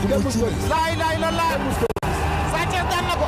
laa ilaaha illallaah Sa Thiès daan na ko.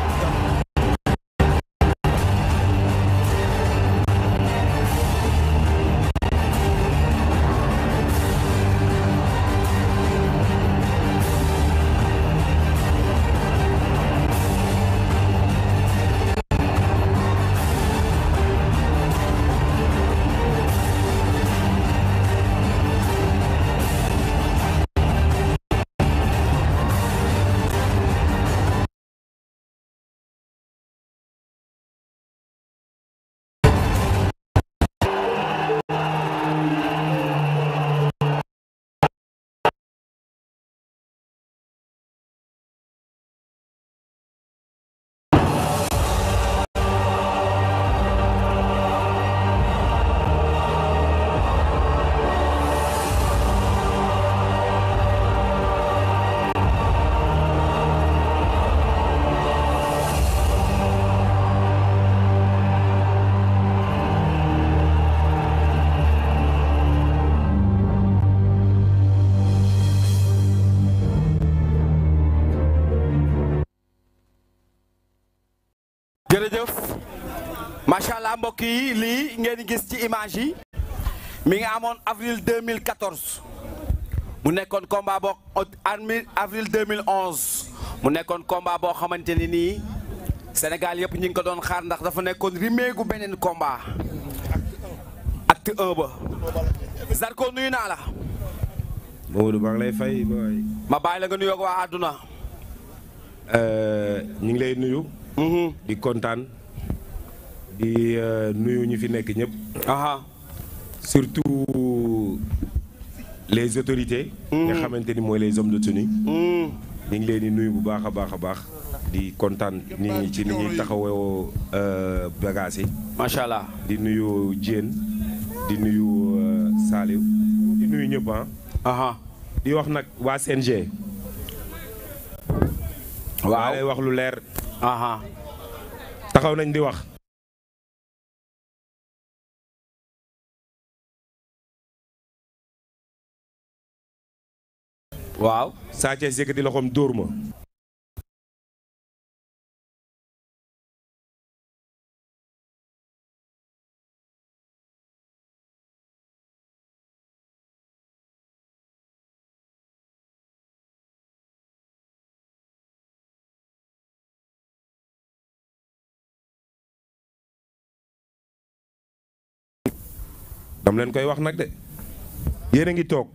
jërëjëf macha allah mbokk yi lii ngeen gis ci image yi mi ngi amoon avril 2014 mu nekkoon combat boo avril 2011 mu nekkoon combat boo xamante ni nii Sénégal yëpp ñi ngi ko doon xaar ndax dafa nekkoon rimeegu beneen combat acte 1 ba Zarko nuyu naa la. Mamadou maa ngi lay fay booy. ma bàyyi la nga nuyoo ak waa àdduna. ñu ngi lay nuyu. di kontaan di nuyu ñi fi nekk ñëpp. surtout les autorités. nga xamante ni mooy les hommes de tenue. ñu ngi leen di nuyu bu baax a baax a baax. di kontaan nit ñi ci ni ñuy taxawoo bagages yi. macha allah di nuyu Diène di nuyu Saliou di nuyu ñëpp di wax nag waa CNG. waaw lay wax lu leer. taxaw nañ di wax. waaw. Sa Thiès yëkkati loxoom dóor ma. dam leen koy wax nag de yéen a ngi toog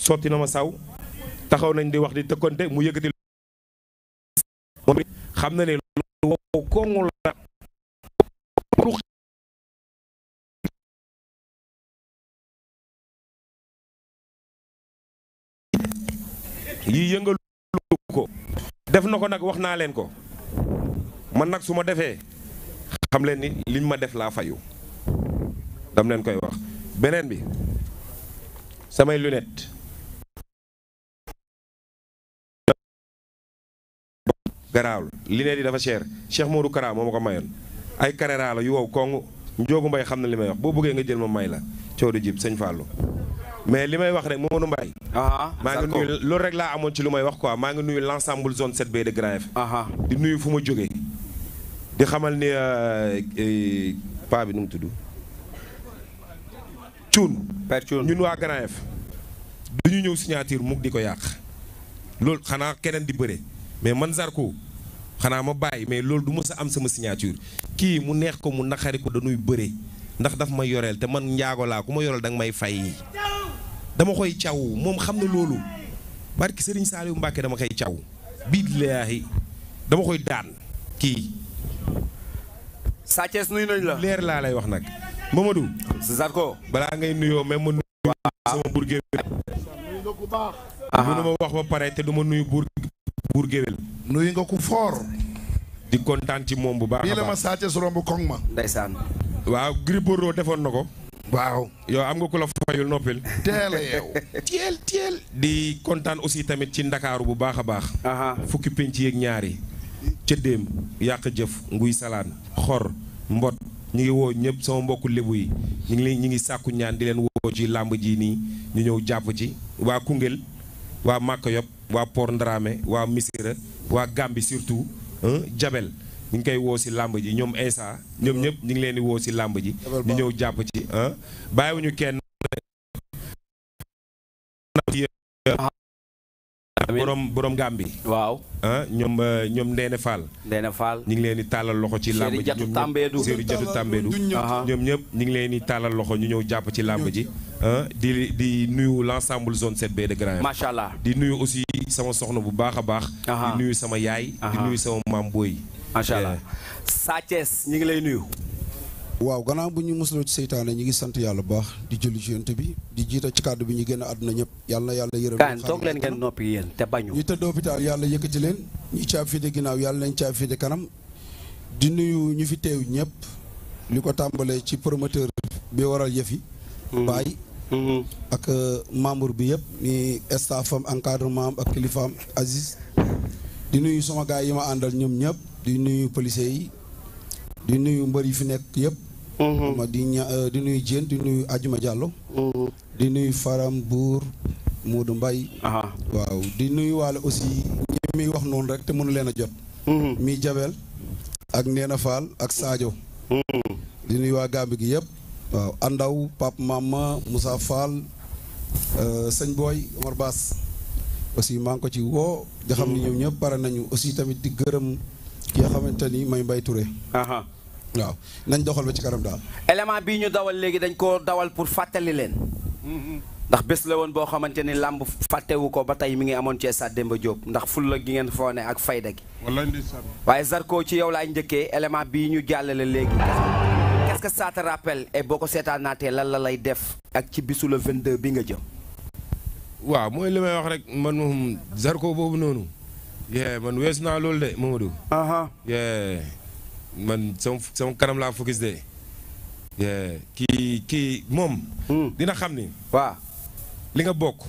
sotti na ma saw taxaw nañ di wax di tëkkante mu yëkkati moom xam na ne lu kongu la yi yëngalu ko def na ko nag wax naa leen ko man nag su ma defee xam leen ni liñ ma def laa fayu dam leen koy wax beneen bi samay lunette garaawul lunette yi dafa cher Cheikh Modou Kara moo ma ko mayoon ay Carrera la yu wow kong Njoogu Mbay xam na li may wax boo bëggee nga jël ma may la coow di jib sëñ Fallou mais li may wax rek Modou Mbaye maa ngi nuyu loolu rek laa amoon ci lu may wax quoi maa ngi nuyu l'ensemble zone 7B de Grand Yoff di nuyu fu ma jógee di xamal ni paa bi nu mu tudd Cuun ñun waa Grand Yoff du ñu ñëw signature mukk di ko yàq loolu xanaa keneen di bëre mais man Zarko xanaa ma bàyyi mais loolu du mës a am sama signature kii mu neex ko mu naqari ko dañuy bëre ndax daf ma yoreel te man njaago laa ku ma yoreel danga may fay dama koy caw moom xam na loolu barki Serigne Saliou Mbacke dama koy caw billaahi dama koy daan kii Sa Thiès nuyu nañ la leer laa lay wax nag Mamadou Zarko balaa ngay nuyoo même ma nuyu sama buur géwél mënu ma wax ba pare te du ma nuyu buur géwél nuyu nga ku foor di kontaan ci moom bu baax a baax bii la ma Sa Thiès romb koŋ ma ndeysaan waaw Gris Bordeaux defoon na ko waaw yow am nga ku la fayul noppil teel a yeew teel di kontaan aussi tamit ci ndakaaru bu baax a baax fukki penc yeeg ñaari cëddeem yàq jëf nguy salaan xor mbot ñu ngi woo ñëpp sama mbokku lébu yi ñu ngi sàkku ñaan di leen woo ci làmb ji nii ñu ñëw jàpp ci waa Koungheul waa Màkka Yop waa Port Ndramé waa Missirah waa Gambie surtout Jabel ñu ngi koy woo si làmb ji ñoom Insa ñoom ñëpp ñu ngi leen di woo si làmb ji ñu ñëw jàpp ci bàyyiwuñu kenn borom Gambie waaw ñoom Ndeene Fall ñu ngi leen di tàllal loxo ci làmb ji Séeri Jatu Tambédou ñoom ñëpp ñu ngi leen di tàllal loxo ñu ñëw jàpp ci làmb ji di nuyu l'ensemble zone 7B de Grand Yoff macha allah di nuyu aussi sama soxna bu baax a baax di nuyu sama yaay di nuyu sama maam booy macha allah Sa Thiès ñu ngi lay nuyu waaw gannaaw bu ñu musloo ci seytaane ñu ngi sant yàlla bu baax di julli ci yonent bi di jiita ci kàddu bi ñu génn àdduna ñëpp yàlla na yàlla yërëm kan toog leen ngeen noppi yéen te bañu ñu tëdd hôpital yàlla yëkkati leen ñi caab fii de ginnaaw yàlla nañ caab fii de kanam di nuyu ñu fi teew ñëpp li ko tàmbalee ci promoteur bi waral yëf yi Baye ak membre bi yëpp ni staffam encadrement am ak kilifaam Aziz di nuyu sama gaay yi ma àndal ñoom ñëpp di nuyu policiers yi di nuyu mbër yi fi nekk yëpp di nuyu Diène di nuyu Adjuma Diallo di nuyu Faram Bour Modou Mbaye waaw di nuyu waale aussi ñi muy wax noonu rek te mënu leen a jot mi Jabel ak Neena Fall ak Sadio di nuyu waa Gambie gi yëpp waaw Andaw Pape Mama Moussa Fall sëñ Boy Omar Bass aussi maa ngi ko ci woo nga xam ni ñoom ñëpp pare nañu aussi tamit di gërëm ki nga xamante ni may Mbaye Touré waaw nañ doxal ba ci kanam daal élément bii ñu dawal léegi dañ ko dawal pour fàttali leen ndax bés la woon boo xamante ni làmb fàttewu ko ba tey mi ngi amoon ci Stade Demba Diop ndax fulla gi ngeen foone ak fayda gi waaye Zarko ci yow laay njëkkee élément bii ñu jàllale léegi qu'est-ce que ça te rappelle et boo ko seetaanaatee lan la lay def ak ci bisu le 22 bi nga jëm waaw mooy li may wax rek man moom Zarko boobu noonu man weesu naa loolu de Mamadou man sama kanam laa focus de kii moom dina xam ni waaw li nga bokk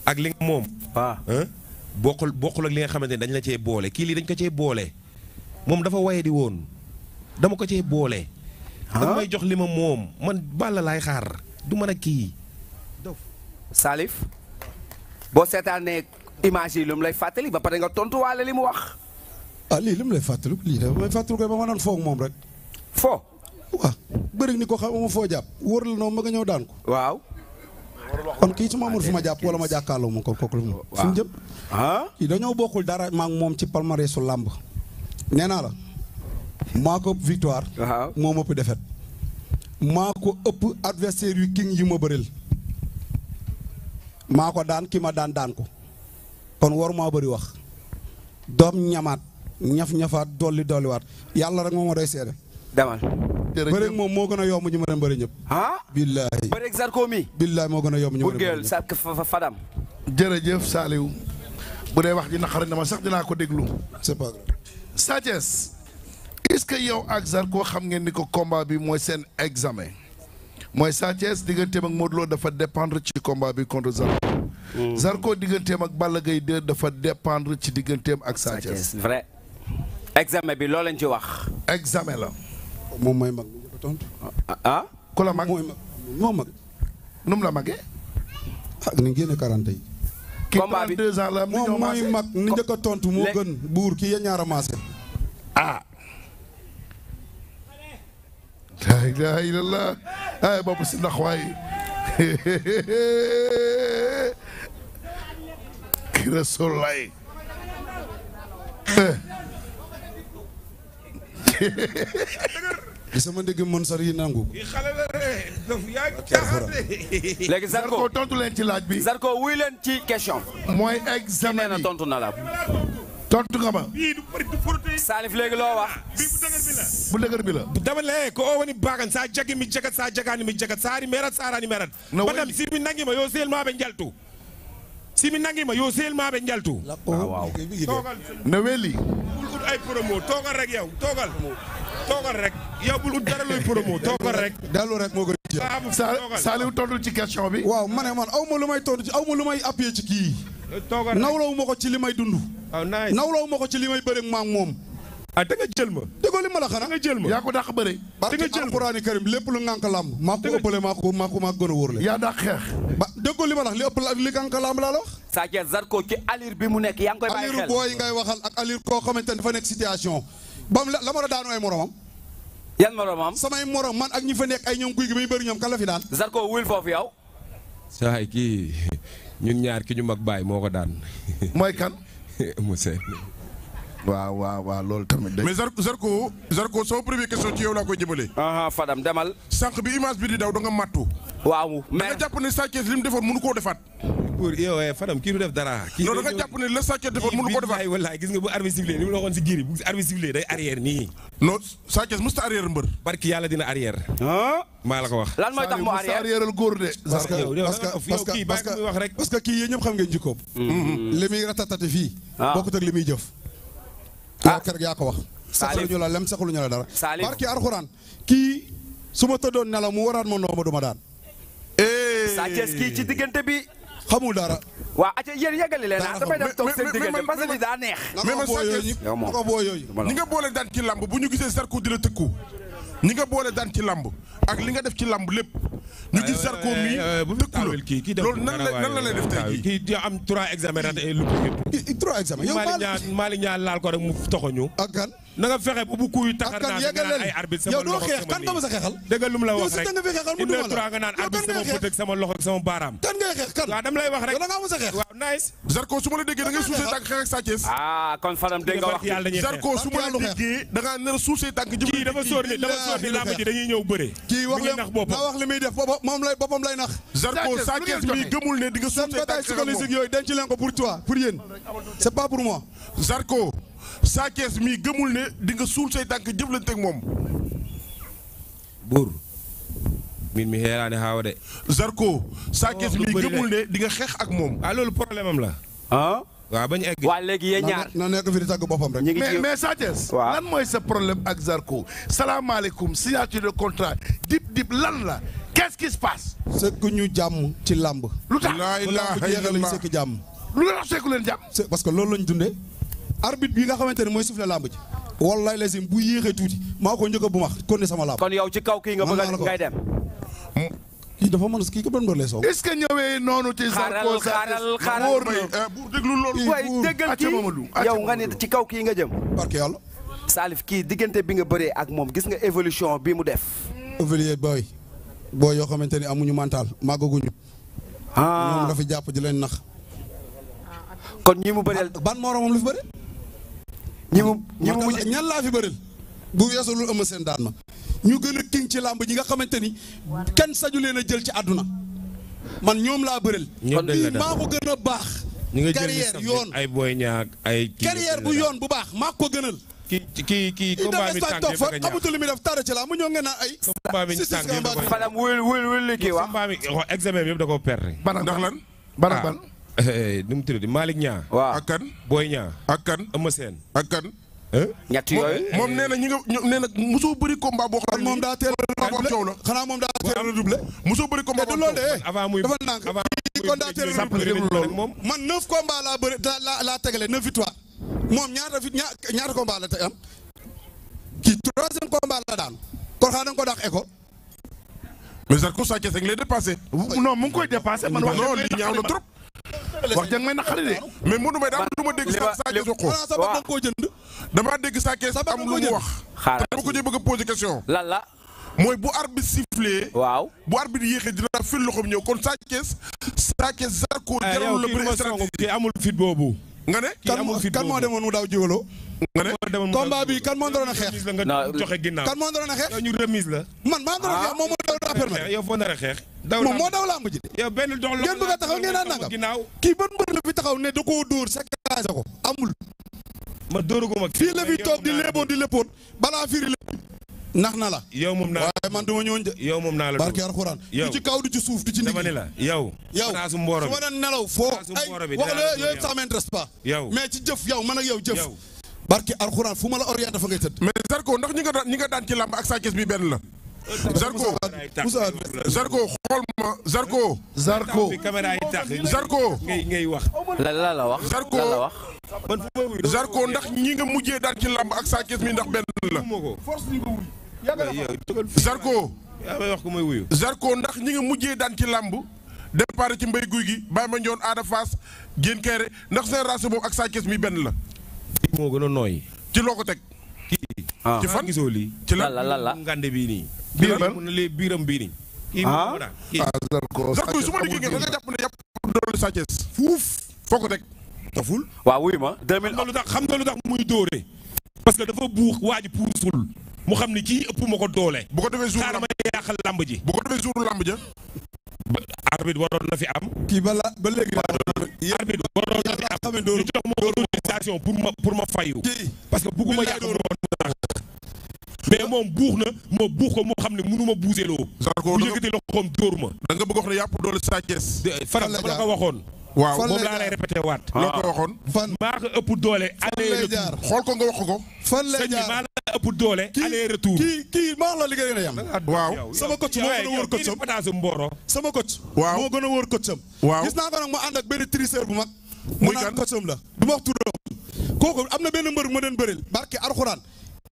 ak li nga moom bokkul ak li nga xamante ne dañ la cee boole kii lii dañ ko cee boole moom dafa waye di woon dama ko cee boole danga may jox li ma moom man Balla laay xaar du mën a kii Salif boo seetaanee image yi lu mu lay fàttali ba pare nga tontuwaale li mu wax lii li mu lay fàttaliku lii dafa may fàttaliku koy ba ma naan foog moom rek foo waaw bëri ni ko xam ma foo jàpp wóor la noonu ma nga ñëw daan ko waaw kon kii su ma amul fu ma jàpp wala ma jàkkaarloo moom kooku la moom fu mu jëm kii dañoo bokkul dara maa ngi moom ci palmarèsu làmb nee naa la maa ko ëpp victoire moo ma ëpp défaite maa ko ëpp adversaire yu king yi ma bëril maa ko daan ki ma daan ko kon war maa bëri wax doom ñamaat ñaf-ñafaat dolliwaat yàlla rek moom ma doy seede demal bëreeg moom moo gën a yomb ñu ma dem bëri ñëpp billaahi bëreeg Zarko mi billaahi moo gën a yomb ñu ma dem bëri ñëpp Fadam jërëjëf Saliou bu dee wax ji naqari na ma sax dinaa ko déglu c'est pas grave Sa Thiès est-ce que yow ak Zarko xam ngeen ni ko combat bi mooy seen examen mooy Sa Thiès digganteem ak Modou Lo dafa dépendre ci combat bi contre Zarko Zarko digganteem ak Balla Gaye 2 dafa dépendre ci digganteem ak Sa Thiès vrai examen bi loo leen ci wax examen la moom mooy mag ñu ko tontu ku la mag moo mag nu mu la magee ni génne 40 yi combat bi 32 ans la moom mooy mag ni njëkk a tontu moo gën buur kii ya ñaara maase la ilaha illallah ay bopp si ndax waay ki Rasulaay di sama dégg mën sar yi nangu léegi Zarko tontu leen ci laaj bi Zarko wuy leen ci question mooy examen nee na tontu na la tontu nga ma Salif léegi loo wax bu dëgër bi la dama le ko o woni bagan sa jagi mi jagat sa jagani mi jagat sari merat sarani merat madam simi nangima yo selma be jaltu simi nangima yo selma be jaltu waaw na weli bul ut ay promo toogal rek yow toogal rek yow bul ut dara looy promo toogal rek dellu rek moo gën a Saliou tontu ci question bi waaw ma ne man aw ma lu may tontu ci aw ma lu may appuyé ci kii nawlawu ma ko ci li may dund nawlawu ma ko ci li may bëre maak moom ah da nga jël ma. déggoo li ma la xanaa da nga jël ma. yaa ko dàq bëre. barke alquraan karim lépp lu ngànk làmb maa ko ëppale maa ko gën a wóorle. yaa dàq xeex. ba déggoo li ma la wax li ëpp li ngànk làmb laa la wax. Sa Thiès Zarko ci allure bi mu nekk yaa ngi koy bàyyi xel. allure booy ngay waxal ak allure koo xamante ne dafa nekk situation bam la ma la daanu ay moromam. yan moromam. samay morom man ak ñi fa nekk ay ñoom guy gi muy bëri ñoom kan la fi daan. Zarko wul foofu yow. saa kii ñun ñaar ki ñu mag baay moo ko daan. mooy kan. Moussa. waaw loolu tamit. mais Zarko sama première question ci yow laa koy jëmale. Fadam demal. sànq bi image bi di daw da nga màttu. waaw mais da nga jàpp ne Sa Thiès li mu defoon mënu koo defaat. pour yow Fadam kii du def dara. kii non da nga jàpp ne la Sa Thiès defoon mënu koo defaat. wallaay gis nga bu arbitre sifflé ni mu la waxoon si giri bu arbitre sifflé day arrière nii. non Sa Thiès mësta arrière mbër. barki yàlla dina arrière. maa la ko wax. lan mooy tax mu arrière góor de. parce que kii yéen ñëpp xam ngeen jikkoom. li muy ratatati fii. bokkut ak li muy jëf. yow kër yaa ko wax. saxaluñu la lem saxaluñu la dara. barki alxuraan kii su ma tëddoon nelaw mu waraat ma ndox ma du ma daan. Sa Thiès kii ci diggante bi. xamul dara. waaw ati yéen yeggali leen ah dafay dem toog seen diggante parce que li daa neex. mais man Sa Thiès na ko boo yooyu. ñi nga boole daan ci làmb bu ñu gisee Zarko di la tëkku ñi nga boole daan ci làmb ak li nga def ci làmb lépp ñu gis Zarko mi tëkku la loolu nan la lay def tey jii. kii am 3 examen raté lu 3 examen yow Malick Niang laal ko rek mu toxoñu. ak kan. na nga fexe bu kuy taxar naan ay arbitre sama loxo yow doo xeex kan nga ma sa xeexal. dégg nga lu mu la wax rek yow si nga fi xeexal mu duma la nga naan arbitre sama bët ak sama loxo ak sama baaraam. kan ngay xeex kan. waaw dama lay wax rek yow da ngaa ma sa xeex. waaw nice. Zarko su ma la déggee da ngay suusee tànk xeex ak Sa Thiès. kon Fadam dégg nga wax Zarko su ma la déggee da ngaa nar a suusee tànk jëm. kii dafa sóor ni làmb ji dañuy ñëw bëre. kii wax leen na wax li muy def boppam lay nax. Zarko Sa Thiès mi gëmul ne di nga suusee tànk xeex ak moom yooyu denc leen ko pour toi pour yéen c'est pas pour moi. Zarko Sa Thiès mi gëmul ne di nga suul say tànk jëflante ak moom. buur min mi xeeraane xaawa de. Zarko Sa Thiès mi gëmul ne di nga xeex ak moom. loolu problème am la. waaw bañ egg. waa léegi yéen ñaar na nekk fi di tàgg boppam rek. mais Sa Thiès. lan mooy sa problème ak Zarko. salaamaaleykum signature de contrat dip lan la qu'est-ce qui se passe. sëkk ñu jàmm ci làmb. lu tax laa ilaaha lañu illallaah sëkk jàmm. lu la tax sekku leen jàmm. parce que loolu lañ dundee. arbitre bi nga xamante ne mooy soufflé làmb ji. wallaay lazim bu yéexee tuuti maa ko njëkk a bu max kon ne sama làmb. kon yow ci kaw kii nga bëgg ngay dem. kii dafa mën kii ko doon mbër lay soog. est-ce que ñëwee noonu ci Zarko xaaral bu déglu loolu. waay déggal kii yow nga ne ci kaw kii nga jëm. barke yàlla. Salif kii diggante bi nga bëree ak moom gis nga évolution bi mu def. évoluer booy yoo xamante ni amuñu mental màggaguñu. ñoom la fi jàpp di leen nax. kon ñi mu bëreel. ban moromam la fi bëri. ñi mu mujj ñan laa fi bëril. bu weesoo lu ëmb seen daan ma. ñu gën a king ci làmb ji nga xamante ni kenn sañu leen a jël ci àdduna. man ñoom laa bëril. ñoom dañ la maa ko gën a baax. carrière yoon ay boy ñaak ay. carrière bu yoon bu baax maa ko gënal. kii combat bi tànk toog fa amatul li muy def tara ci la mu ñëw ngeen naan ay. combat bi tànk yëpp da koy Fadam wul li kii wax. combat bi examen bi yëpp da koo perdre. ndax lan. ban. nu mu tuddati Malick Niang. waaw ak kan. Boy Niang. ak kan. Eumeu Sène. ak kan. ñett yooyu. moom nee na ñi nga nee na mosoo bëri combat boo xam ne moom daa teel a doublé coow la. xanaa moom daa teel a doublé. mosoo bëri combat boo loolu de. avant muy dafa nànk kon daa teel a doublé moom. man 9 combats laa bëri laa tegale 9 victoire moom ñaata combat la te am kii 3e combat la daan kon xanaa da nga ko daax école. mais Zarko Sa Thiès rek lay dépassé. non mu ngi koy dépassé man wax non li ñaaw na trop. wax jàng may naqari de. mais Modou Mbaye daa am lu ma dégg Sa Thiès wax ko. sa bopp da nga koo jënd. damaa dégg Sa Thiès am lu mu wax. xaaral dama ko jël bëgg a poser question. lan la. mooy bu arbitre sifflé. waaw bu arbitre yéexee dina fil loxoom ñëw kon Sa Thiès Zarko jarul la bëri stratégie. kii amul fit boobu. nga ne. kan moo demoon mu daaw jiwaloo. nga ne. combat bi kan moo doon a xeex. nga joxe ginnaaw. kan moo doon a xeex. yow ñu remise la. man maa doon a xeex moom moo daw daa permettre. yow foo nar a xeex. moom moo daw làmb ji. yow benn dox ngeen bëgg a taxaw ngeen naan nangam kii ban mbër la fi taxaw ne da koo dóor séquence ko amul. ma dóoruguma fii la fi toog di léeboon di léppoon balaa firi lépp. nax na la. yow moom naa waaye man duma ñëwoon de. yow moom naa la barke alxuraan. du ci kaw du ci suuf du ci ndigg. dama ne la yow. su ma doon nelaw foo. ay wax la yooyu ça m'intéresse pas. yow mais ci jëf yow man ak yow jëf. barke alxuraan fu ma la orienté fa ngay tëdd. mais Zarko ndax ñi nga daan ci làmb ak Sa Thiès bi benn la. Zarko xool ma Zarko. Zarko ngay wax. la wax. Zarko ndax ñi nga mujjee daan ci lamb ak Sa Thiès mi ndax benn la. Zarko. yaa may wax ko may wuyu. Zarko ndax ñi nga mujjee daan ci lamb départ ci mbay guy gi Baye Mandione Ada Fass Diène Kairé ndax génération boobu ak Sa Thiès mi benn la. kii moo gën a nooy. ci loo ko teg. kii. ci fan gisoo lii. ci la ngande bii nii. biiram bii nii. kii Zarko su ma liggéey nga nga jàpp ne yàpp doole Sa Thiès fuuf foo ko teg. taful. waaw wuy ma 2000. xam nga lu tax muy dóore. parce que dafa buux waa ji puusul. mu xam ni kii ëpp ma ko doole. bu ko defee jour lamb yàqal lamb ji. bu ko defee jour lamb ja. arbitre waroon na fi am. kii ba léegi. arbitre waroon na fi am. ñu jox ma autorisation pour ma fayu. parce que bugguma yàq woon na. mais moom buux na moo buux ko moo xam ne mënuma buuseloo. Zarko bu yëkkati loxoom dóor ma. da nga bëgg wax ne yàpp doole Sa Thiès. Fadam dama la ko waxoon. waaw moom laa lay répété waat. loo ko waxoon. maa ko ëpp doole. aller retour xool ko nga wax ko. fan lay sëñ bi jaar maa la ëpp doole. aller retour. kii maa la liggéey na yam. waaw sama coach moo gën a wóor coacham. sama coach. waaw moo gën a wóor coacham. waaw gis naa ko nag mu ànd ak benn tricheur bu mag. muy mu kan naan coacham la. du ma wax turam. kooku am na benn mbër bu ma doon bëril. barke Alxuraan.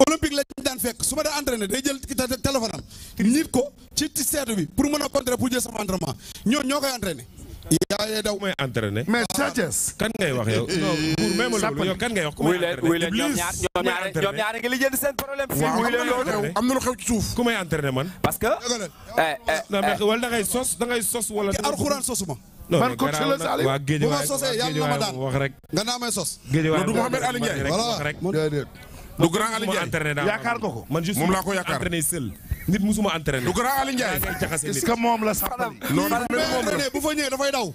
olympique lañ daan fekk su ma dee entraîné day jël téléphone am nit ko ci seetu bi pour mën a contrer pour jël sama entraînement ñoo koy entraîné. yaa yee daw may entraîné. mais Sa Thiès. kan ngay wax yow. non pour même loolu yow kan ngay wax. ku may entraîné wuy leen ñoom ñaar ngi lijjanti seen problème. waaw wuy leen loolu. am na lu xew ci suuf. ku may entraîné man. parce que. non mais wala da ngay sos wala. te Alxuraan sosuma. man coach la Saliou. waa géej bu ma sosee yàlla na ma daan wax rek. nga naa may sos. géej waay du Mouhamed Ali Ndiaye. wax rek. déedéet. du grand Ali Ndiaye. yaakaar nga ko. man juste moom laa ko yaakaar. entraîné seul. nit musuma entraîné. du grand Ali Ndiaye. est-ce que moom la Sappali. non moom la. bu fa ñëwee dafay daw.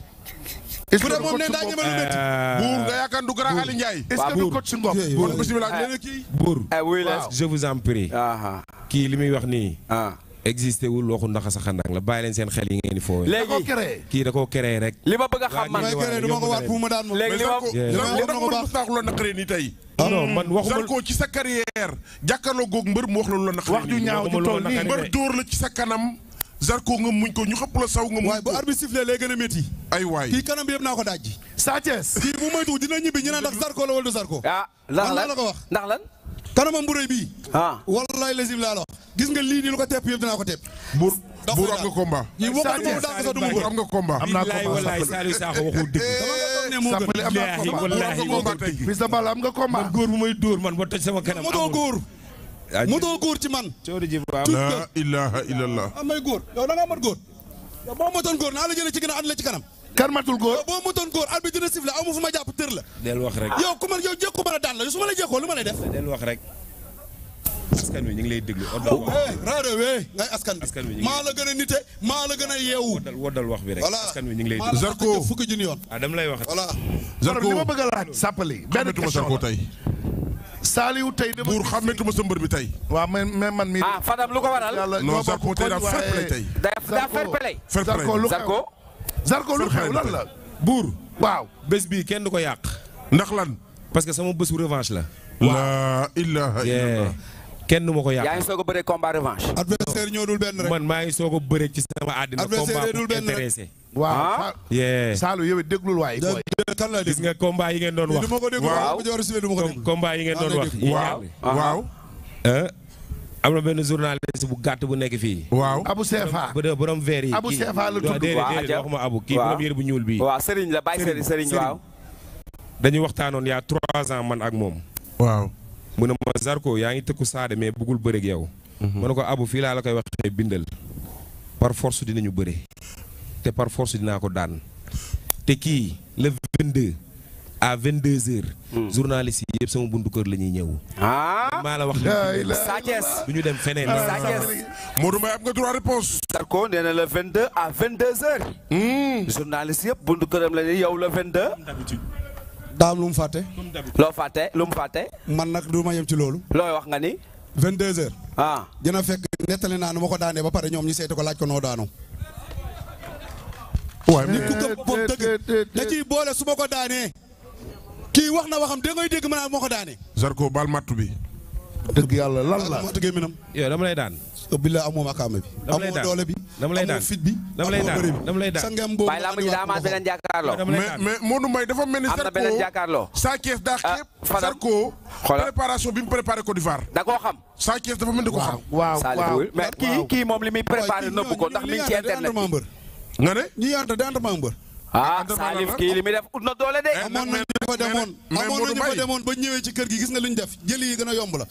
est-ce bu que dee moom nee daa ñeme lu métti. buur nga yaakaar du grand Ali Ndiaye. est-ce que du coach Ngom. buur bismillah nee na kii. buur wuy leen. je vous en prie. kii li muy wax nii. existé wul waxu ndax sa xandang la bàyyi leen seen xel yi ngeen di foowee. léegi kii da koo créé rek. li ma bëgg a xam man. du ma ko waat pour ma daan moom. léegi li ma Zarko ndax mën la naqaree nii tey. non man waxuma Zarko ci sa carrière jàkkaarloo goog mbër mu wax la lu la naqaree. wax ju ñaaw ju toll nii mbër dóor la ci sa kanam. Zarko nga muñ ko ñu xëpp la saw nga muñ ko. waaye bu arbitre sifflé lay gën a métti. ay waay kii kanam bi yëpp naa ko dajji. Sa Thiès. kii bu moytu dina ñibbi ñu naan ndax Zarko la wala du Zarko. lan la ko wax ndax lan. kanamam bu rëy bii. wallaay lazim laa la wax. gis nga lii nii lu ko tepp yëpp dinaa ko tepp. buur buur am nga combat. yi moo ko daan ko du buur am nga combat. am naa billaay wallaay Saliou Sakho waxul dëgg. Sappali am naa combat. wallaahi tey. Fils de Balla am nga combat. man góor bu may dóor man ba toj sama kanam. motoo góor ci man. coono ji waaw. la ilaha illallah. amay góor yow da ngaa mat góor. yow boo motoon góor naa la jëlee ci ginnaaw ànd la ci kanam. kan matul góor. yow boo motoon góor arbitre dina sifflé aw ma fu ma jàpp tër la. del wax rek. yow ku ma yow jékku ma la daan la yow su ma la jékkoo lu ma lay def. del wax rek. askan wi ñu ngi lay déglu. raado wee ngay askan bi maa la gën a nite maa la gën a yeewu. woddal wax bi rek. askan wi ñu ngi lay déglu. Zarko fukki junni yoon. dama lay wax. voilà. Zarko li ma bëgg a laaj Sappali. benn question Zarko tey. Saliou tey dama. buur xàmmeetuma sa mbër bi tey. waaw mais man mii. Fadam lu ko waral. non Zarko tey daa fair play tey. daa fair play. Zarko lu xew. Zarko lu xew lan la. buur. waaw. bés bii kenn du ko yàq. ndax lan. parce que sama bésu revanche la. la ilaha illallah. kenn du ma ko yàq. yaa ngi soog a bëree combat revanche. adversaire ñoo dul benn rek. man maa ngi soog a bëre ci sama àddina. adversaire dul combat bu benn rek. intéressé. waaw. Saliou yow it déglul waay. kan la gis nga combat yi ngeen doon wax. du ma ko déglu waaw bu joor si du ma ko déglu. combat yi ngeen doon wax. waaw. am na benn journaliste bu gàtt bu nekk fii. waaw Abou Sefa. borom verre yi. Abou Sefa la tudd. déedéet waxuma Abou kii borom yére bu ñuul bii. waaw Serigne la bàyyi Serigne waaw. dañuy waxtaanoon yaa 3 ans man ak moom. waaw. mu ne ma Zarko yaa ngi tëkku Saade mais bëggul bëre ak yow. ma ne ko Abou fii laa la koy waxee bindal. par force dinañu bëre. te par force dinaa ko daan. te kii le 22 à 22h. journaliste yi yëpp sama buntu kër la ñuy ñëw. maa la wax. Sa Thiès du ñu dem feneen. Sa Thiès. Modou Mbaye am nga 3 réponses. Zarko nee na le 22 à 22h. journaliste yëpp buntu këram la ñuy yow le 22. daam lu mu fàtte. loo fàtte lu mu fàtte. man nag du ma yem ci loolu. looy wax nga ni. 22h. dina fekk nettali naa nu ma ko daanee ba pare ñoom ñu seeti ko laaj ko noo daanoo. waaw nit ku gëm bopp dëgg da ciy boole su ma ko daanee. kii wax na waxam da ngay dégg ma naa moo ko daanee. Zarko baal mattu bi. dëgg yàlla lan la. yow dama lay daan. ëbbi la amoo makaama bi. amoo doole bi amoo fit bi. dama lay daan sa ngem boobu. waaye laa ma ji daa amaat beneen jàkkaarloo. mais Modou Mbaye dafa mel ni. am na beneen jàkkaarloo. Sa Thiès daa xeeb. Zarko préparation bi mu préparé Côte d'Ivoire. da koo xam. Sa Thiès dafa mel ni ko xam. waaw mais kii moom li muy préparé nëbbu ko ndax mi ngi ci internet bi. nga ne. ñi yaanta di entraînement mbër. Salif kii li muy def ut na doole de. amoon nañu fa demoon ba ñëwee ci kër gi gis nga lu ñu def jëli yi gën a yomb la.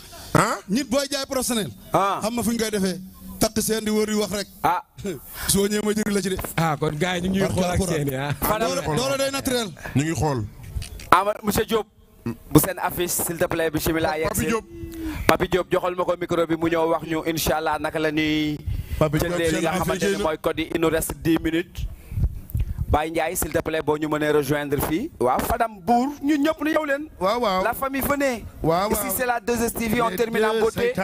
nit booy jaay professionnel. xam na fu ñu koy defee. takk seen di wër yi wax rek. soo ñëwee ma jëri la ci de. kon gars yi ñu ngi xool ak seen doole day naturel. ñu ngi xool. monsieur Diop. bu seen affiche s'il te plaît bismillah yegg si. Papi Diop joxal ma ko micro bi mu ñëw wax ñu incha allah naka la ñuy. jëndee li nga xamante ne mooy code yi il nous reste 10 minutes. Baye Ndiaye s'il te plaît boo ñu mënee rejoindre fii. waaw Fadam Bour ñun ñëpp ñu ñëw leen. waaw la famille venez. Ici c'est la 2STV on termine en beauté.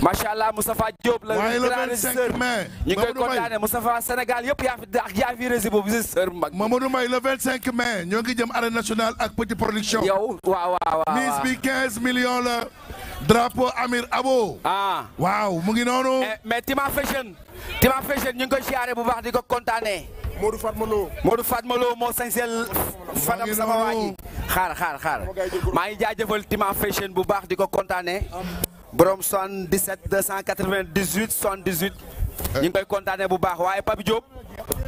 macha allah Moustapha Diop la grand régisseur. ñu ngi koy kontaane Moustapha Sénégal yëpp yaa fi rési boobu régisseur mag. Mamadou Mbaye le 25 mai ñoo ngi jëm arène nationale ak Petit Production. yow waaw. mise bi 15 millions la. drapeau Amir Abo. waaw mu ngi noonu. mais Tima Fashion ñu ngi koy siyaare bu baax di ko kontaane. Modou Fatma Lo moo sañseel Fadam sama waa ji xaar maa ngi jaajëfal Tima Fashion bu baax di ko kontaane borom 77 298 78 ñu ngi koy kontaane bu baax waaye Papi Diop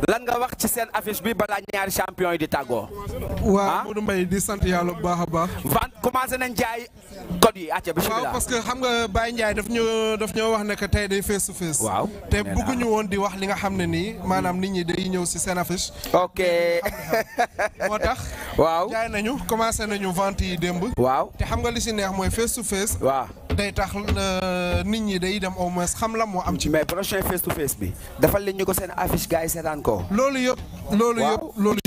lan nga wax ci seen affiche bi balaa ñaari champion yi di tàggoo. waaw Modou Mbaye di sant yàlla bu baax a baax. vente commencé nañ jaay code yi acca bismillah. waaw parce que xam nga Baye Ndiaye daf ñoo wax ne que tey day face to face. waaw te bëgguñu woon di wax li nga xam ne nii maanaam nit ñi day ñëw si seen affiche. ok. moo tax. waaw jaay nañu commencé nañu vente yi démb. waaw te xam nga li si neex mooy face to face. waaw day tax nit ñi day dem au moins xam la moo am ci. mais prochain face to face bi. defal leen ñu ko seen affiche gars yi seetaan ko. loolu yëpp